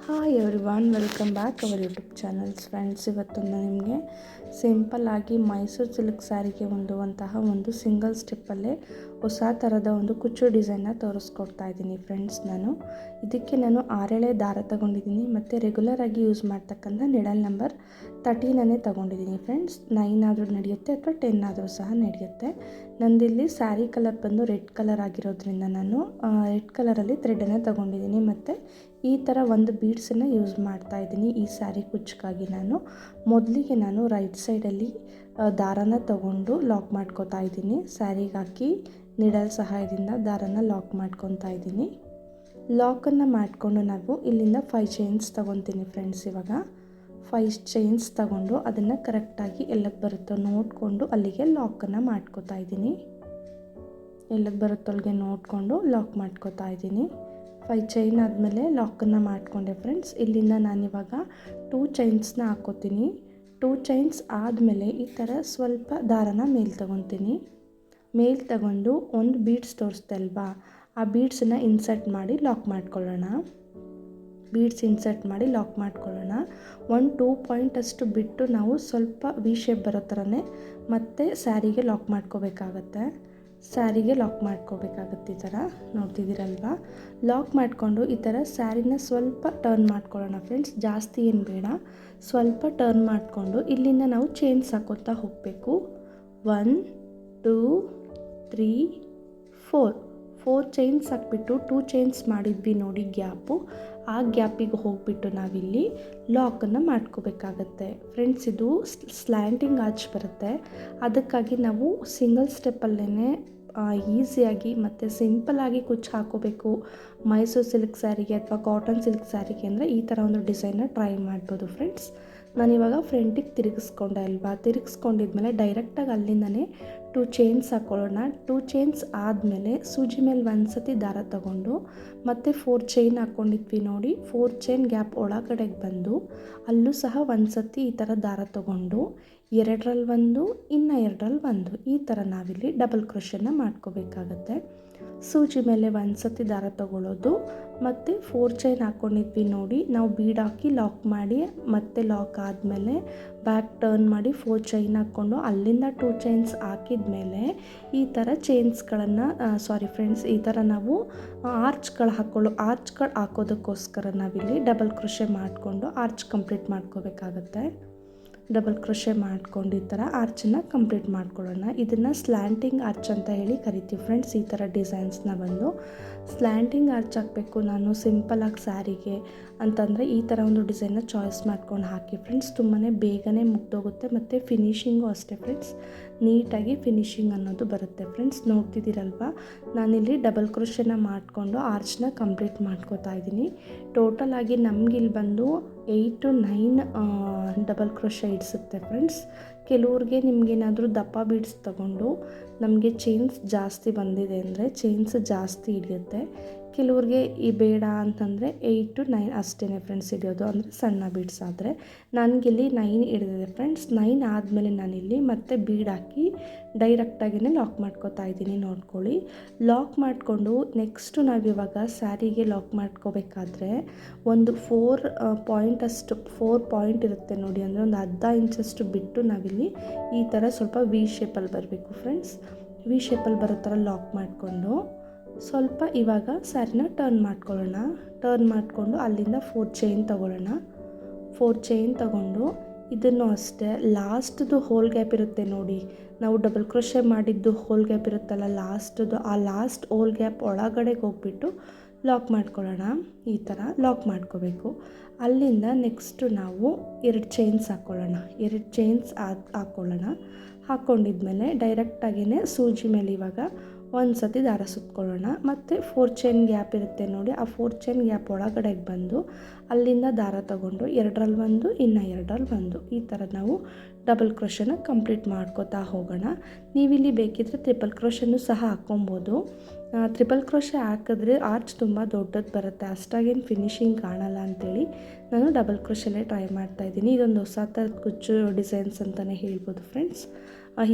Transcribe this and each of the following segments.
Hi everyone, welcome back our YouTube channels. Friends, ಇವತ್ತು ನಾನು ನಿಮಗೆ ಸಿಂಪಲ್ಲಾಗಿ ಮೈಸೂರು ಸಿಲ್ಕ್ ಸ್ಯಾರಿಗೆ ಒಂದು ಸಿಂಗಲ್ ಸ್ಟೆಪ್ಪಲ್ಲೇ ಹೊಸ ಥರದ ಒಂದು ಕುಚ್ಚು ಡಿಸೈನ್ನ ತೋರಿಸ್ಕೊಡ್ತಾ ಇದ್ದೀನಿ. ಫ್ರೆಂಡ್ಸ್, ಇದಕ್ಕೆ ನಾನು 6 ದಾರ ತಗೊಂಡಿದ್ದೀನಿ ಮತ್ತು ರೆಗ್ಯುಲರಾಗಿ ಯೂಸ್ ಮಾಡ್ತಕ್ಕಂಥ ನಿಡಲ್ ನಂಬರ್ 13 ತಗೊಂಡಿದ್ದೀನಿ. ಫ್ರೆಂಡ್ಸ್, 9 ಆದರೂ ನಡೆಯುತ್ತೆ ಅಥವಾ 10 ಆದರೂ ಸಹ ನಡೆಯುತ್ತೆ. ನಂದಿಲ್ಲಿ ಸ್ಯಾರಿ ಕಲರ್ ಬಂದು ರೆಡ್ ಕಲರ್ ಆಗಿರೋದ್ರಿಂದ ನಾನು ರೆಡ್ ಕಲರಲ್ಲಿ ಥ್ರೆಡನ್ನು ತಗೊಂಡಿದ್ದೀನಿ ಮತ್ತು ಈ ಥರ ಒಂದು ಬೀಡ್ಸನ್ನು ಯೂಸ್ ಮಾಡ್ತಾ ಇದ್ದೀನಿ. ಈ ಸ್ಯಾರಿ ಕುಚ್ಚಿಗಾಗಿ ಮೊದಲಿಗೆ ನಾನು ರೈಟ್ ಸೈಡಲ್ಲಿ ದಾರನ ತಗೊಂಡು ಲಾಕ್ ಮಾಡ್ಕೊತಾ ಇದ್ದೀನಿ. ಸ್ಯಾರಿಗೆ ಹಾಕಿ ನಿಡಲ್ ಸಹಾಯದಿಂದ ದಾರನ ಲಾಕ್ ಮಾಡ್ಕೊತಾ ಇದ್ದೀನಿ. ಲಾಕನ್ನು ಮಾಡಿಕೊಂಡು ನಾವು ಇಲ್ಲಿಂದ 5 ಚೈನ್ಸ್ ತೊಗೊತೀನಿ. ಫ್ರೆಂಡ್ಸ್, ಇವಾಗ 5 ಚೈನ್ಸ್ ತಗೊಂಡು ಅದನ್ನು ಕರೆಕ್ಟಾಗಿ ಎಲ್ಲಕ್ಕೆ ಬರುತ್ತೋ ನೋಡಿಕೊಂಡು ಅಲ್ಲಿಗೆ ಲಾಕನ್ನು ಮಾಡ್ಕೊತಾ ಇದ್ದೀನಿ. ಎಲ್ಲಕ್ಕೆ ಬರುತ್ತೊಳಗೆ ನೋಡಿಕೊಂಡು ಲಾಕ್ ಮಾಡ್ಕೊತಾ ಇದ್ದೀನಿ. 5 ಚೈನ್ ಆದಮೇಲೆ ಲಾಕನ್ನು ಮಾಡಿಕೊಂಡೆ. ಫ್ರೆಂಡ್ಸ್, ಇಲ್ಲಿಂದ ನಾನಿವಾಗ 2 ಚೈನ್ಸ್ನ ಹಾಕ್ಕೋತೀನಿ. 2 ಚೈನ್ಸ್ ಆದಮೇಲೆ ಈ ಥರ ಸ್ವಲ್ಪ ದಾರನ ಮೇಲೆ ತಗೊತೀನಿ. ಮೇಲೆ ತಗೊಂಡು ಒಂದು ಬೀಡ್ಸ್ ತೋರಿಸ್ದೆ ಅಲ್ವಾ, ಆ ಬೀಡ್ಸನ್ನು ಇನ್ಸರ್ಟ್ ಮಾಡಿ ಲಾಕ್ ಮಾಡ್ಕೊಳ್ಳೋಣ. ಒಂದು 2 ಪಾಯಿಂಟ್ ಅಷ್ಟು ಬಿಟ್ಟು ನಾವು ಸ್ವಲ್ಪ ವಿ ಶೇಪ್ ಬರೋ ಥರನೇ ಮತ್ತೆ ಸ್ಯಾರಿಗೆ ಲಾಕ್ ಮಾಡ್ಕೋಬೇಕಾಗತ್ತೆ. ಈ ಥರ ನೋಡ್ತಿದ್ದೀರಲ್ವ. ಲಾಕ್ ಮಾಡಿಕೊಂಡು ಈ ಥರ ಸ್ಯಾರಿನ ಸ್ವಲ್ಪ ಟರ್ನ್ ಮಾಡ್ಕೊಳ್ಳೋಣ. ಫ್ರೆಂಡ್ಸ್, ಜಾಸ್ತಿ ಏನು ಬೇಡ, ಸ್ವಲ್ಪ ಟರ್ನ್ ಮಾಡಿಕೊಂಡು ಇಲ್ಲಿಂದ ನಾವು ಚೈನ್ಸ್ ಹಾಕೋತಾ ಹೋಗಬೇಕು. 1 2 3 4 ಚೈನ್ಸ್ ಹಾಕ್ಬಿಟ್ಟು 2 ಚೈನ್ಸ್ ಮಾಡಿದ್ವಿ ನೋಡಿ ಗ್ಯಾಪು, ಆ ಗ್ಯಾಪಿಗೆ ಹೋಗಿಬಿಟ್ಟು ನಾವಿಲ್ಲಿ ಲಾಕನ್ನು ಮಾಡ್ಕೋಬೇಕಾಗತ್ತೆ. ಫ್ರೆಂಡ್ಸ್, ಇದು ಸ್ಲ್ಯಾಂಟಿಂಗ್ ಆರ್ಚ್ ಬರುತ್ತೆ. ಅದಕ್ಕಾಗಿ ನಾವು ಸಿಂಗಲ್ ಸ್ಟೆಪ್ಪಲ್ಲೇ ಈಸಿಯಾಗಿ ಮತ್ತು ಸಿಂಪಲ್ಲಾಗಿ ಕುಚ್ಚು ಹಾಕೋಬೇಕು ಮೈಸೂರು ಸಿಲ್ಕ್ ಸ್ಯಾರಿಗೆ ಅಥವಾ ಕಾಟನ್ ಸಿಲ್ಕ್ ಸ್ಯಾರಿಗೆ ಅಂದರೆ ಈ ಥರ ಒಂದು ಡಿಸೈನ್ನ ಟ್ರೈ ಮಾಡ್ಬೋದು. ಫ್ರೆಂಡ್ಸ್, ನಾನಿವಾಗ ಫ್ರಂಟಿಗೆ ತಿರುಗಿಸ್ಕೊಂಡಿದ್ಮೇಲೆ ಡೈರೆಕ್ಟಾಗಿ ಅಲ್ಲಿಂದನೇ 2 ಚೈನ್ಸ್ ಹಾಕ್ಕೊಳ್ಳೋಣ. 2 ಚೈನ್ಸ್ ಆದಮೇಲೆ ಸೂಜಿ ಮೇಲೆ ಒಂದು ಸತಿ ದಾರ ತಗೊಂಡು ಮತ್ತು 4 ಚೈನ್ ಹಾಕ್ಕೊಂಡಿದ್ವಿ ನೋಡಿ, 4 ಚೈನ್ ಗ್ಯಾಪ್ ಒಳಗಡೆಗೆ ಬಂದು ಅಲ್ಲೂ ಸಹ ಒಂದು ಸತಿ ಈ ಥರ ದಾರ ತಗೊಂಡು 2ರಲ್ಲಿ ಒಂದು, ಇನ್ನು 2ರಲ್ಲಿ ಒಂದು, ಈ ಥರ ನಾವಿಲ್ಲಿ ಡಬಲ್ ಕ್ರೋಶನ್ನ ಮಾಡ್ಕೋಬೇಕಾಗತ್ತೆ. ಸೂಜಿ ಮೇಲೆ ಒಂದು ಸತಿ ದಾರ ತಗೊಳ್ಳೋದು ಮತ್ತು 4 ಚೈನ್ ಹಾಕ್ಕೊಂಡಿದ್ವಿ ನೋಡಿ, ನಾವು ಬೀಡ್ ಹಾಕಿ ಲಾಕ್ ಮಾಡಿ ಮತ್ತೆ ಲಾಕ್ ಆದಮೇಲೆ ಬ್ಯಾಕ್ ಟರ್ನ್ ಮಾಡಿ 4 ಚೈನ್ ಹಾಕ್ಕೊಂಡು ಅಲ್ಲಿಂದ 2 ಚೈನ್ಸ್ ಹಾಕಿದ್ಮೇಲೆ ಈ ಥರ ಚೈನ್ಸ್ಗಳನ್ನು ಈ ಥರ ನಾವು ಆರ್ಚ್ಗಳು ಹಾಕೋದಕ್ಕೋಸ್ಕರ ನಾವಿಲ್ಲಿ ಡಬಲ್ ಕ್ರೋಶೆ ಮಾಡಿಕೊಂಡು ಆರ್ಚ್ ಕಂಪ್ಲೀಟ್ ಮಾಡ್ಕೋಬೇಕಾಗತ್ತೆ. ಡಬಲ್ ಕ್ರೋಶೆ ಮಾಡ್ಕೊಂಡು ಈ ಥರ ಆರ್ಚನ್ನು ಕಂಪ್ಲೀಟ್ ಮಾಡ್ಕೊಳ್ಳೋಣ. ಇದನ್ನು ಸ್ಲ್ಯಾಂಟಿಂಗ್ ಆರ್ಚ್ ಅಂತ ಹೇಳಿ ಕರಿತೀವಿ. ಫ್ರೆಂಡ್ಸ್, ಈ ಥರ ಡಿಸೈನ್ಸ್ನ ಬಂದು ಸ್ಲ್ಯಾಂಟಿಂಗ್ ಆರ್ಚ್ ಹಾಕಬೇಕು ನಾನು ಸಿಂಪಲಾಗಿ ಸ್ಯಾರಿಗೆ ಅಂತಂದರೆ ಈ ಥರ ಒಂದು ಡಿಸೈನ್ನ ಚಾಯ್ಸ್ ಮಾಡ್ಕೊಂಡು ಹಾಕಿ. ಫ್ರೆಂಡ್ಸ್, ತುಂಬಾ ಬೇಗನೆ ಮುಗ್ದೋಗುತ್ತೆ ಮತ್ತು ಫಿನಿಶಿಂಗು ಅಷ್ಟೇ. ಫ್ರೆಂಡ್ಸ್, ನೀಟಾಗಿ ಫಿನಿಶಿಂಗ್ ಅನ್ನೋದು ಬರುತ್ತೆ. ಫ್ರೆಂಡ್ಸ್, ನೋಡ್ತಿದ್ದೀರಲ್ವ, ನಾನಿಲ್ಲಿ ಡಬಲ್ ಕ್ರೋಶೆನ ಮಾಡಿಕೊಂಡು ಆರ್ಚ್ನ ಕಂಪ್ಲೀಟ್ ಮಾಡ್ಕೋತಾ ಇದ್ದೀನಿ. ಟೋಟಲಾಗಿ ನಮಗಿಲ್ಲಿ ಬಂದು 8 to 9 ಡಬಲ್ ಕ್ರೋಶೆ ಇಡಿಸುತ್ತೆ. ಫ್ರೆಂಡ್ಸ್, ಕೆಲವ್ರಿಗೆ ನಿಮಗೇನಾದರೂ ದಪ್ಪ ಬೀಡ್ಸ್ ತಗೊಂಡು ನಮಗೆ ಚೈನ್ಸ್ ಜಾಸ್ತಿ ಬಂದಿದೆ ಅಂದರೆ ಚೈನ್ಸ್ ಜಾಸ್ತಿ ಹಿಡಿಯುತ್ತೆ. ಕೆಲವ್ರಿಗೆ ಈ ಬೇಡ ಅಂತಂದರೆ 8 to 9 ಅಷ್ಟೇ ಫ್ರೆಂಡ್ಸ್ ಹಿಡಿಯೋದು, ಅಂದರೆ ಸಣ್ಣ ಬೀಡ್ಸ್ ಆದರೆ. ನನಗಿಲ್ಲಿ 9 ಹಿಡಿದಿದೆ. ಫ್ರೆಂಡ್ಸ್, 9 ಆದಮೇಲೆ ನಾನಿಲ್ಲಿ ಮತ್ತೆ ಬೀಡ್ ಹಾಕಿ ಡೈರೆಕ್ಟಾಗಿಯೇ ಲಾಕ್ ಮಾಡ್ಕೋತಾ ಇದ್ದೀನಿ. ನೋಡ್ಕೊಳ್ಳಿ, ಲಾಕ್ ಮಾಡಿಕೊಂಡು ನೆಕ್ಸ್ಟು ನಾವಿವಾಗ ಸ್ಯಾರಿಗೆ ಲಾಕ್ ಮಾಡ್ಕೋಬೇಕಾದ್ರೆ ಒಂದು 4 ಪಾಯಿಂಟ್ ಇರುತ್ತೆ ನೋಡಿ, ಅಂದರೆ ಒಂದು ಅರ್ಧ ಇಂಚಷ್ಟು ಬಿಟ್ಟು ನಾವಿಲ್ಲಿ ಈ ಥರ ಸ್ವಲ್ಪ ವಿ ಶೇಪಲ್ಲಿ ಬರಬೇಕು. ಫ್ರೆಂಡ್ಸ್, ವಿ ಶೇಪಲ್ಲಿ ಬರೋ ಥರ ಲಾಕ್ ಮಾಡಿಕೊಂಡು ಸ್ವಲ್ಪ ಇವಾಗ ಸ್ಯಾರಿನ ಟರ್ನ್ ಮಾಡಿಕೊಂಡು ಅಲ್ಲಿಂದ 4 ಚೈನ್ ತೊಗೊಳ್ಳೋಣ. 4 ಚೈನ್ ತೊಗೊಂಡು ಇದನ್ನು ಅಷ್ಟೇ ಲಾಸ್ಟ್ದು ಹೋಲ್ ಗ್ಯಾಪ್ ಇರುತ್ತೆ ನೋಡಿ, ನಾವು ಡಬಲ್ ಕ್ರೋಶೆ ಮಾಡಿದ್ದು ಹೋಲ್ ಗ್ಯಾಪ್ ಇರುತ್ತಲ್ಲ ಲಾಸ್ಟ್ದು, ಆ ಲಾಸ್ಟ್ ಹೋಲ್ ಗ್ಯಾಪ್ ಒಳಗಡೆಗೆ ಹೋಗ್ಬಿಟ್ಟು ಲಾಕ್ ಮಾಡ್ಕೊಳ್ಳೋಣ. ಈ ಥರ ಲಾಕ್ ಮಾಡ್ಕೋಬೇಕು. ಅಲ್ಲಿಂದ ನೆಕ್ಸ್ಟು ನಾವು 2 ಚೈನ್ಸ್ ಹಾಕ್ಕೊಳ್ಳೋಣ. ಹಾಕ್ಕೊಂಡಿದ್ಮೇಲೆ ಡೈರೆಕ್ಟಾಗಿಯೇ ಸೂಜಿ ಮೇಲೆ ಇವಾಗ ಒಂದು ಸತಿ ದಾರ ಸುತ್ಕೊಳ್ಳೋಣ ಮತ್ತು 4 ಚೈನ್ ಗ್ಯಾಪ್ ಇರುತ್ತೆ ನೋಡಿ, ಆ 4 ಚೈನ್ ಗ್ಯಾಪ್ ಒಳಗಡೆಗೆ ಬಂದು ಅಲ್ಲಿಂದ ದಾರ ತಗೊಂಡು 2ರಲ್ಲಿ ಒಂದು, ಇನ್ನು 2ರಲ್ಲಿ ಒಂದು, ಈ ಥರ ನಾವು ಡಬಲ್ ಕ್ರೋಶನ ಕಂಪ್ಲೀಟ್ ಮಾಡ್ಕೋತಾ ಹೋಗೋಣ. ನೀವಿಲ್ಲಿ ಬೇಕಿದ್ದರೆ ಟ್ರಿಪಲ್ ಕ್ರೋಶನ್ನು ಸಹ ಹಾಕ್ಕೊಬೋದು. ಟ್ರಿಪಲ್ ಕ್ರೋಶೆ ಹಾಕಿದ್ರೆ ಆರ್ಚ್ ತುಂಬ ದೊಡ್ಡದು ಬರುತ್ತೆ, ಅಷ್ಟಾಗೇನು ಫಿನಿಶಿಂಗ್ ಕಾಣಲ್ಲ ಅಂಥೇಳಿ ನಾನು ಡಬಲ್ ಕ್ರೋಶಲ್ಲೇ ಟ್ರೈ ಮಾಡ್ತಾಯಿದ್ದೀನಿ. ಇದೊಂದು ಹೊಸ ಥರದ ಕುಚ್ಚು ಡಿಸೈನ್ಸ್ ಅಂತಲೇ ಹೇಳ್ಬೋದು. ಫ್ರೆಂಡ್ಸ್,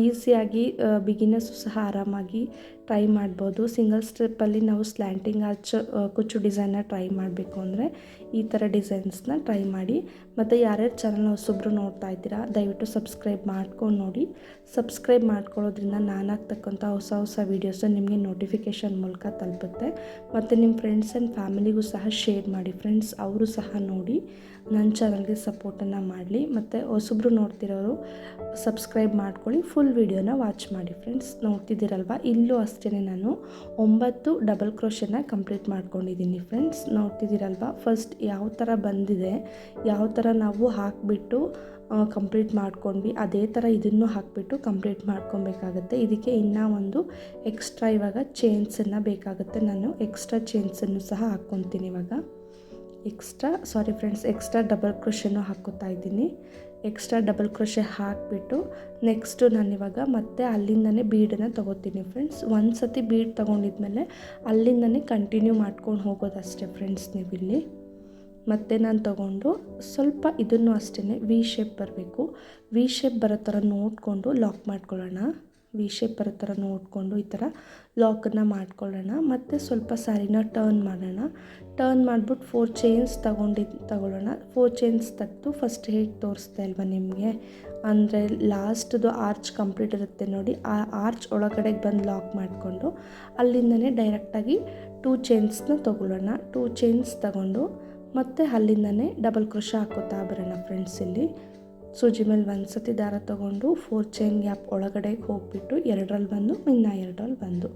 ಈಸಿಯಾಗಿ ಬಿಗಿನರ್ಸು ಸಹ ಆರಾಮಾಗಿ ಟ್ರೈ ಮಾಡ್ಬೋದು. ಸಿಂಗಲ್ ಸ್ಟೆಪ್ಪಲ್ಲಿ ನಾವು ಸ್ಲ್ಯಾಂಟಿಂಗ್ ಆರ್ಚ್ ಕುಚ್ಚು ಡಿಸೈನ್ನ ಟ್ರೈ ಮಾಡಬೇಕು ಅಂದರೆ ಈ ಥರ ಡಿಸೈನ್ಸ್ನ ಟ್ರೈ ಮಾಡಿ. ಮತ್ತು ಯಾರ್ಯಾರು ಚಾನಲ್ನ ಹೊಸೊಬ್ಬರು ನೋಡ್ತಾ ಇದ್ದೀರಾ ದಯವಿಟ್ಟು ಸಬ್ಸ್ಕ್ರೈಬ್ ಮಾಡ್ಕೊಂಡು ನೋಡಿ. ಸಬ್ಸ್ಕ್ರೈಬ್ ಮಾಡ್ಕೊಳ್ಳೋದ್ರಿಂದ ನಾನು ಹಾಕ್ತಕ್ಕಂಥ ಹೊಸ ವೀಡಿಯೋಸು ನಿಮಗೆ ನೋಟಿಫಿಕೇಷನ್ ಮೂಲಕ ತಲುಪುತ್ತೆ. ಮತ್ತು ನಿಮ್ಮ ಫ್ರೆಂಡ್ಸ್ ಆ್ಯಂಡ್ ಫ್ಯಾಮಿಲಿಗೂ ಸಹ ಶೇರ್ ಮಾಡಿ ಫ್ರೆಂಡ್ಸ್, ಅವರು ಸಹ ನೋಡಿ ನನ್ನ ಚಾನಲ್ಗೆ ಸಪೋರ್ಟನ್ನು ಮಾಡಲಿ. ಮತ್ತು ಹೊಸೊಬ್ಬರು ನೋಡ್ತಿರೋರು ಸಬ್ಸ್ಕ್ರೈಬ್ ಮಾಡ್ಕೊಳ್ಳಿ, ಫುಲ್ ವೀಡಿಯೋನ ವಾಚ್ ಮಾಡಿ ಫ್ರೆಂಡ್ಸ್. ನೋಡ್ತಿದ್ದೀರಲ್ವ, ಇಲ್ಲೂ ಅಷ್ಟೇ ನಾನು 9 ಡಬಲ್ ಕ್ರೋಶನ ಕಂಪ್ಲೀಟ್ ಮಾಡ್ಕೊಂಡಿದ್ದೀನಿ ಫ್ರೆಂಡ್ಸ್. ನೋಡ್ತಿದ್ದೀರಲ್ವ, ಫಸ್ಟ್ ಯಾವ ಥರ ಬಂದಿದೆ, ಯಾವ ಥರ ನಾವು ಹಾಕಿಬಿಟ್ಟು ಕಂಪ್ಲೀಟ್ ಮಾಡ್ಕೊಂಡ್ವಿ ಅದೇ ಥರ ಇದನ್ನು ಹಾಕಿಬಿಟ್ಟು ಕಂಪ್ಲೀಟ್ ಮಾಡ್ಕೊಬೇಕಾಗತ್ತೆ. ಇದಕ್ಕೆ ಇನ್ನೂ ಒಂದು ಎಕ್ಸ್ಟ್ರಾ ಇವಾಗ ಚೈನ್ಸನ್ನು ಬೇಕಾಗುತ್ತೆ. ನಾನು ಎಕ್ಸ್ಟ್ರಾ ಚೈನ್ಸನ್ನು ಸಹ ಹಾಕ್ಕೊತೀನಿ ಇವಾಗ. ಎಕ್ಸ್ಟ್ರಾ ಡಬಲ್ ಕ್ರೋಶನ್ನು ಹಾಕ್ಕೊತಾ ಇದ್ದೀನಿ. ಎಕ್ಸ್ಟ್ರಾ ಡಬಲ್ ಕ್ರೋಶೆ ಹಾಕಿಬಿಟ್ಟು ನೆಕ್ಸ್ಟು ನಾನಿವಾಗ ಮತ್ತೆ ಅಲ್ಲಿಂದನೇ ಬೀಡನ್ನು ತೊಗೋತೀನಿ ಫ್ರೆಂಡ್ಸ್. ಒಂದು ಸತಿ ಬೀಡ್ ತೊಗೊಂಡಿದ್ಮೇಲೆ ಅಲ್ಲಿಂದನೇ ಕಂಟಿನ್ಯೂ ಮಾಡ್ಕೊಂಡು ಹೋಗೋದಷ್ಟೇ ಫ್ರೆಂಡ್ಸ್. ನೀವಿಲ್ಲಿ ಮತ್ತೆ ನಾನು ತೊಗೊಂಡು ಸ್ವಲ್ಪ ಇದನ್ನು ಅಷ್ಟೇ ವಿ ಶೇಪ್ ಬರಬೇಕು. ವಿ ಶೇಪ್ ಬರೋ ಥರ ನೋಡಿಕೊಂಡು ಲಾಕ್ ಮಾಡ್ಕೊಳ್ಳೋಣ. ವಿ ಶೇಪ್ ಬರೋ ಥರ ನೋಡಿಕೊಂಡು ಈ ಥರ ಲಾಕನ್ನು ಮಾಡ್ಕೊಳ್ಳೋಣ. ಮತ್ತು ಸ್ವಲ್ಪ ಸ್ಯಾರಿನ ಟರ್ನ್ ಮಾಡೋಣ. ಟರ್ನ್ ಮಾಡಿಬಿಟ್ಟು 4 ಚೈನ್ಸ್ ತಗೊಳ್ಳೋಣ. 4 ಚೈನ್ಸ್ ತೆಗೆದು ಫಸ್ಟ್ ಹೇಗೆ ತೋರಿಸ್ತಾ ಇಲ್ವಾ ನಿಮಗೆ, ಅಂದರೆ ಲಾಸ್ಟ್ದು ಆರ್ಚ್ ಕಂಪ್ಲೀಟ್ ಇರುತ್ತೆ ನೋಡಿ, ಆ ಆರ್ಚ್ ಒಳಗಡೆ ಬಂದು ಲಾಕ್ ಮಾಡಿಕೊಂಡು ಅಲ್ಲಿಂದನೇ ಡೈರೆಕ್ಟಾಗಿ 2 ಚೈನ್ಸ್ನ ತೊಗೊಳ್ಳೋಣ. 2 ಚೈನ್ಸ್ ತಗೊಂಡು ಮತ್ತು ಅಲ್ಲಿಂದನೇ ಡಬಲ್ ಕ್ರೋಶ ಹಾಕೋತಾ ಬರೋಣ ಫ್ರೆಂಡ್ಸ್. ಇಲ್ಲಿ ಸೂಜಿ ಮೇಲೆ ಒಂದು ಸತಿ ದಾರ ತೊಗೊಂಡು 4 ಚೈನ್ ಗ್ಯಾಪ್ ಒಳಗಡೆ ಹೋಗಿಬಿಟ್ಟು 2ರಲ್ಲಿ ಬಂದು ಇನ್ನು 2ರಲ್ಲಿ ಬಂದು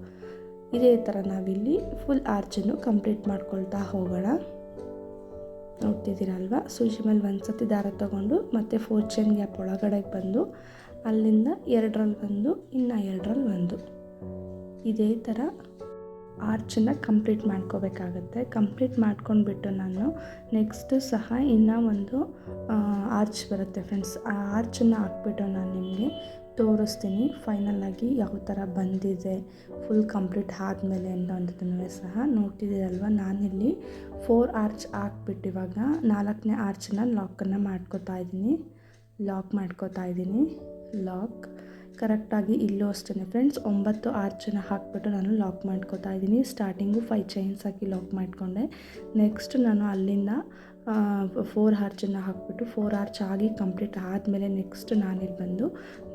ಇದೇ ಥರ ನಾವಿಲ್ಲಿ ಫುಲ್ ಆರ್ಚನ್ನು ಕಂಪ್ಲೀಟ್ ಮಾಡ್ಕೊಳ್ತಾ ಹೋಗೋಣ. ನೋಡ್ತಿದ್ದೀರಲ್ವ, ಸೂಜಿ ಮೇಲೆ ಒಂದು ಸತಿ ದಾರ ತೊಗೊಂಡು ಮತ್ತು 4 ಚೈನ್ ಗ್ಯಾಪ್ ಒಳಗಡೆ ಬಂದು ಅಲ್ಲಿಂದ 2ರಲ್ಲಿ ಬಂದು ಇನ್ನು 2ರಲ್ಲಿ ಬಂದು ಇದೇ ಥರ ಆರ್ಚನ್ನು ಕಂಪ್ಲೀಟ್ ಮಾಡ್ಕೋಬೇಕಾಗತ್ತೆ. ಕಂಪ್ಲೀಟ್ ಮಾಡ್ಕೊಂಡ್ಬಿಟ್ಟು ನಾನು ನೆಕ್ಸ್ಟು ಸಹ ಇನ್ನೂ ಒಂದು ಆರ್ಚ್ ಬರುತ್ತೆ ಫ್ರೆಂಡ್ಸ್. ಆ ಆರ್ಚನ್ನು ಹಾಕ್ಬಿಟ್ಟು ನಾನು ನಿಮಗೆ ತೋರಿಸ್ತೀನಿ ಫೈನಲಾಗಿ ಯಾವ ಥರ ಬಂದಿದೆ ಫುಲ್ ಕಂಪ್ಲೀಟ್ ಆದಮೇಲೆ ಅನ್ನೋದನ್ನು ಸಹ. ನೋಡ್ತಿದ್ದೀರಲ್ವ, ನಾನಿಲ್ಲಿ 4 ಆರ್ಚ್ ಹಾಕ್ಬಿಟ್ಟು ಇವಾಗ 4ನೇ ಆರ್ಚನ್ನ ಲಾಕನ್ನು ಮಾಡ್ಕೋತಾ ಇದ್ದೀನಿ. ಲಾಕ್ ಕರೆಕ್ಟಾಗಿ ಇಲ್ಲೂ ಅಷ್ಟೇ ಫ್ರೆಂಡ್ಸ್ 9 ಆರ್ಚನ್ನು ಹಾಕಿಬಿಟ್ಟು ನಾನು ಲಾಕ್ ಮಾಡ್ಕೋತಾ ಇದ್ದೀನಿ. ಸ್ಟಾರ್ಟಿಂಗು 5 ಚೈನ್ಸ್ ಹಾಕಿ ಲಾಕ್ ಮಾಡಿಕೊಂಡೆ. ನೆಕ್ಸ್ಟ್ ನಾನು ಅಲ್ಲಿಂದ 4 ಆರ್ಚನ್ನು ಹಾಕಿಬಿಟ್ಟು 4 ಆರ್ಚ್ ಆಗಿ ಕಂಪ್ಲೀಟ್ ಆದಮೇಲೆ ನೆಕ್ಸ್ಟ್ ನಾನಿಲ್ಲಿ ಬಂದು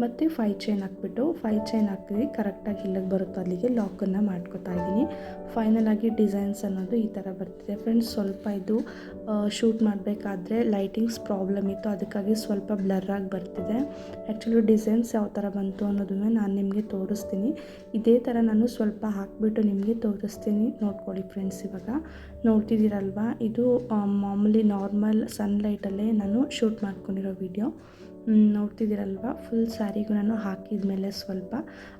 ಮತ್ತು 5 ಚೈನ್ ಹಾಕ್ಬಿಟ್ಟು 5 ಚೈನ್ ಹಾಕಿ ಕರೆಕ್ಟಾಗಿ ಇಲ್ಲಿಗೆ ಬರುತ್ತೋ ಅಲ್ಲಿಗೆ ಲಾಕನ್ನು ಮಾಡ್ಕೋತಾ ಇದ್ದೀನಿ. ಫೈನಲಾಗಿ ಡಿಸೈನ್ಸ್ ಅನ್ನೋದು ಈ ಥರ ಬರ್ತಿದೆ ಫ್ರೆಂಡ್ಸ್. ಸ್ವಲ್ಪ ಇದು ಶೂಟ್ ಮಾಡಬೇಕಾದ್ರೆ ಲೈಟಿಂಗ್ಸ್ ಪ್ರಾಬ್ಲಮ್ ಇತ್ತು, ಅದಕ್ಕಾಗಿ ಸ್ವಲ್ಪ ಬ್ಲರ್ರಾಗಿ ಬರ್ತಿದೆ. ಆ್ಯಕ್ಚುಲಿ ಡಿಸೈನ್ಸ್ ಯಾವ ಥರ ಬಂತು ಅನ್ನೋದನ್ನು ನಾನು ನಿಮಗೆ ತೋರಿಸ್ತೀನಿ. ಇದೇ ಥರ ನಾನು ಸ್ವಲ್ಪ ಹಾಕಿಬಿಟ್ಟು ನಿಮಗೆ ತೋರಿಸ್ತೀನಿ, ನೋಡ್ಕೊಳ್ಳಿ ಫ್ರೆಂಡ್ಸ್. ಇವಾಗ ನೋಡ್ತಿದ್ದೀರಲ್ವ, ಇದು ಮಾಮೂಲಿ ನಾರ್ಮಲ್ ಸನ್ಲೈಟಲ್ಲೇ ನಾನು ಶೂಟ್ ಮಾಡ್ಕೊಂಡಿರೋ ವಿಡಿಯೋ. ನೋಡ್ತಿದ್ದೀರಲ್ವ, ಫುಲ್ ಸ್ಯಾರಿಗೂ ನಾನು ಹಾಕಿದ ಮೇಲೆ ಸ್ವಲ್ಪ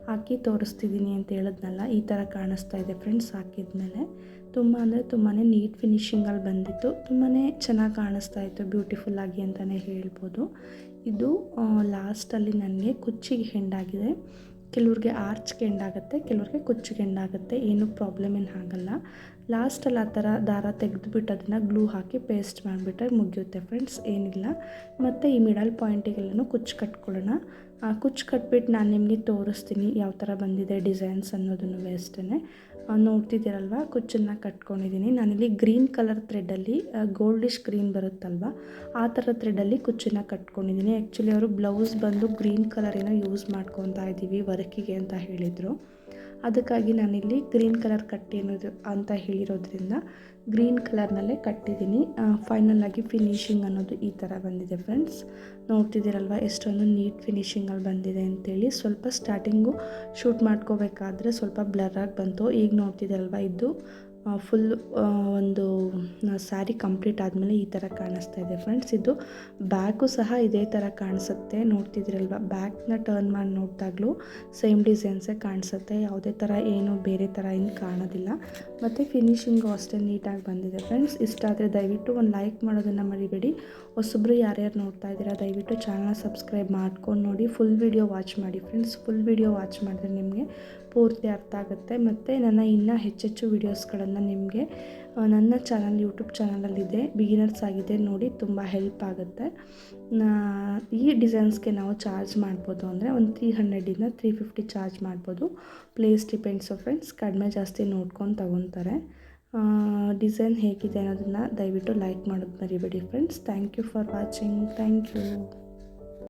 ಹಾಕಿ ತೋರಿಸ್ತಿದ್ದೀನಿ ಅಂತ ಹೇಳಿದ್ನಲ್ಲ, ಈ ಥರ ಕಾಣಿಸ್ತಾ ಇದೆ ಫ್ರೆಂಡ್ಸ್. ಹಾಕಿದ್ಮೇಲೆ ತುಂಬ ಅಂದರೆ ತುಂಬಾ ನೀಟ್ ಫಿನಿಶಿಂಗಲ್ಲಿ ಬಂದಿತ್ತು, ತುಂಬಾ ಚೆನ್ನಾಗಿ ಕಾಣಿಸ್ತಾ ಇತ್ತು, ಬ್ಯೂಟಿಫುಲ್ಲಾಗಿ ಅಂತಲೇ ಹೇಳ್ಬೋದು. ಇದು ಲಾಸ್ಟಲ್ಲಿ ನನಗೆ ಕುಚ್ಚಿಗೆ ಹೆಂಡಾಗಿದೆ. ಕೆಲವ್ರಿಗೆ ಆರ್ಚ್ಗೆ ಎಂಡಾಗುತ್ತೆ, ಕೆಲವ್ರಿಗೆ ಕುಚ್ಚಿಗೆ ಎಂಡಾಗುತ್ತೆ, ಏನೂ ಪ್ರಾಬ್ಲಮ್ ಏನು ಆಗಲ್ಲ. ಲಾಸ್ಟಲ್ಲಿ ಆ ಥರ ದಾರ ತೆಗೆದುಬಿಟ್ಟು ಅದನ್ನು ಗ್ಲೂ ಹಾಕಿ ಪೇಸ್ಟ್ ಮಾಡಿಬಿಟ್ರೆ ಮುಗಿಯುತ್ತೆ ಫ್ರೆಂಡ್ಸ್, ಏನಿಲ್ಲ. ಮತ್ತು ಈ ಮಿಡಲ್ ಪಾಯಿಂಟಿಗೆಲ್ಲನೂ ಕುಚ್ಚು ಕಟ್ಕೊಳ್ಳೋಣ. ಕುಚ್ಚು ಕಟ್ಬಿಟ್ಟು ನಾನು ನಿಮಗೆ ತೋರಿಸ್ತೀನಿ ಯಾವ ಥರ ಬಂದಿದೆ ಡಿಸೈನ್ಸ್ ಅನ್ನೋದನ್ನು ಅಷ್ಟೇ. ನೋಡ್ತಿದ್ದೀರಲ್ವ, ಕುಚ್ಚನ್ನು ಕಟ್ಕೊಂಡಿದ್ದೀನಿ. ನಾನಿಲ್ಲಿ ಗ್ರೀನ್ ಕಲರ್ ಥ್ರೆಡ್ಡಲ್ಲಿ ಗೋಲ್ಡಿಶ್ ಗ್ರೀನ್ ಬರುತ್ತಲ್ವ, ಆ ಥರ ಥ್ರೆಡ್ಡಲ್ಲಿ ಕುಚ್ಚನ್ನು ಕಟ್ಕೊಂಡಿದ್ದೀನಿ. ಆ್ಯಕ್ಚುಲಿ ಅವರು ಬ್ಲೌಸ್ ಬಂದು ಗ್ರೀನ್ ಕಲರ್ ಏನೋ ಯೂಸ್ ಮಾಡ್ಕೊತಾ ಇದ್ದೀವಿ ವರ್ಕಿಗೆ ಅಂತ ಹೇಳಿದರು. ಅದಕ್ಕಾಗಿ ನಾನಿಲ್ಲಿ ಗ್ರೀನ್ ಕಲರ್ ಕಟ್ಟಿ ಅನ್ನೋದು ಅಂತ ಹೇಳಿರೋದ್ರಿಂದ ಗ್ರೀನ್ ಕಲರ್ನಲ್ಲೇ ಕಟ್ಟಿದ್ದೀನಿ. ಫೈನಲಾಗಿ ಫಿನಿಶಿಂಗ್ ಅನ್ನೋದು ಈ ಥರ ಬಂದಿದೆ ಫ್ರೆಂಡ್ಸ್. ನೋಡ್ತಿದ್ದೀರಲ್ವ ಎಷ್ಟೊಂದು ನೀಟ್ ಫಿನಿಶಿಂಗಲ್ಲಿ ಬಂದಿದೆ ಅಂತೇಳಿ. ಸ್ವಲ್ಪ ಸ್ಟಾರ್ಟಿಂಗು ಶೂಟ್ ಮಾಡ್ಕೋಬೇಕಾದ್ರೆ ಸ್ವಲ್ಪ ಬ್ಲರ್ರಾಗಿ ಬಂತು. ಈಗ ನೋಡ್ತಿದ್ದೀರಲ್ವ, ಇದು ಫುಲ್ ಒಂದು ಸ್ಯಾರಿ ಕಂಪ್ಲೀಟ್ ಆದಮೇಲೆ ಈ ಥರ ಕಾಣಿಸ್ತಾ ಇದೆ ಫ್ರೆಂಡ್ಸ್. ಇದು ಬ್ಯಾಕು ಸಹ ಇದೇ ಥರ ಕಾಣಿಸುತ್ತೆ. ನೋಡ್ತಿದ್ದೀರಲ್ವ, ಬ್ಯಾಕ್ನ ಟರ್ನ್ ಮಾಡಿ ನೋಡಿದಾಗಲೂ ಸೇಮ್ ಡಿಸೈನ್ಸೇ ಕಾಣಿಸುತ್ತೆ, ಯಾವುದೇ ಥರ ಏನು ಬೇರೆ ಥರ ಏನು ಕಾಣೋದಿಲ್ಲ. ಮತ್ತು ಫಿನಿಶಿಂಗು ಅಷ್ಟೇ ನೀಟಾಗಿ ಬಂದಿದೆ ಫ್ರೆಂಡ್ಸ್. ಇಷ್ಟ ಆದರೆ ದಯವಿಟ್ಟು ಒಂದು ಲೈಕ್ ಮಾಡೋದನ್ನು ಮರಿಬೇಡಿ. ಹೊಸಬ್ರು ಯಾರ್ಯಾರು ನೋಡ್ತಾ ಇದ್ದೀರಾ ದಯವಿಟ್ಟು ಚಾನಲ್ನ ಸಬ್ಸ್ಕ್ರೈಬ್ ಮಾಡ್ಕೊಂಡು ನೋಡಿ, ಫುಲ್ ವೀಡಿಯೋ ವಾಚ್ ಮಾಡಿ ಫ್ರೆಂಡ್ಸ್. ಫುಲ್ ವೀಡಿಯೋ ವಾಚ್ ಮಾಡಿದ್ರೆ ನಿಮಗೆ ಪೂರ್ತಿ ಅರ್ಥ ಆಗುತ್ತೆ. ಮತ್ತು ನನ್ನ ಇನ್ನೂ ಹೆಚ್ಚೆಚ್ಚು ವೀಡಿಯೋಸ್ಗಳನ್ನು ನಿಮಗೆ ನನ್ನ ಚಾನಲ್ ಯೂಟ್ಯೂಬ್ ಚಾನಲಲ್ಲಿದೆ, ಬಿಗಿನರ್ಸ್ ಆಗಿದೆ ನೋಡಿ, ತುಂಬ ಹೆಲ್ಪ್ ಆಗುತ್ತೆ. ಈ ಡಿಸೈನ್ಸ್ಗೆ ನಾವು ಚಾರ್ಜ್ ಮಾಡ್ಬೋದು ಅಂದರೆ ಒಂದು 300ಇಂದ 350 ಚಾರ್ಜ್ ಮಾಡ್ಬೋದು. ಪ್ಲೇಸ್ ಡಿಪೆಂಡ್ಸು ಫ್ರೆಂಡ್ಸ್, ಕಡಿಮೆ ಜಾಸ್ತಿ ನೋಡ್ಕೊಂಡು ತಗೊತಾರೆ. ಡಿಸೈನ್ ಹೇಗಿದೆ ಅನ್ನೋದನ್ನು ದಯವಿಟ್ಟು ಲೈಕ್ ಮಾಡೋದು ಮರಿಬೇಡಿ friends. Thank you for watching. Thank you.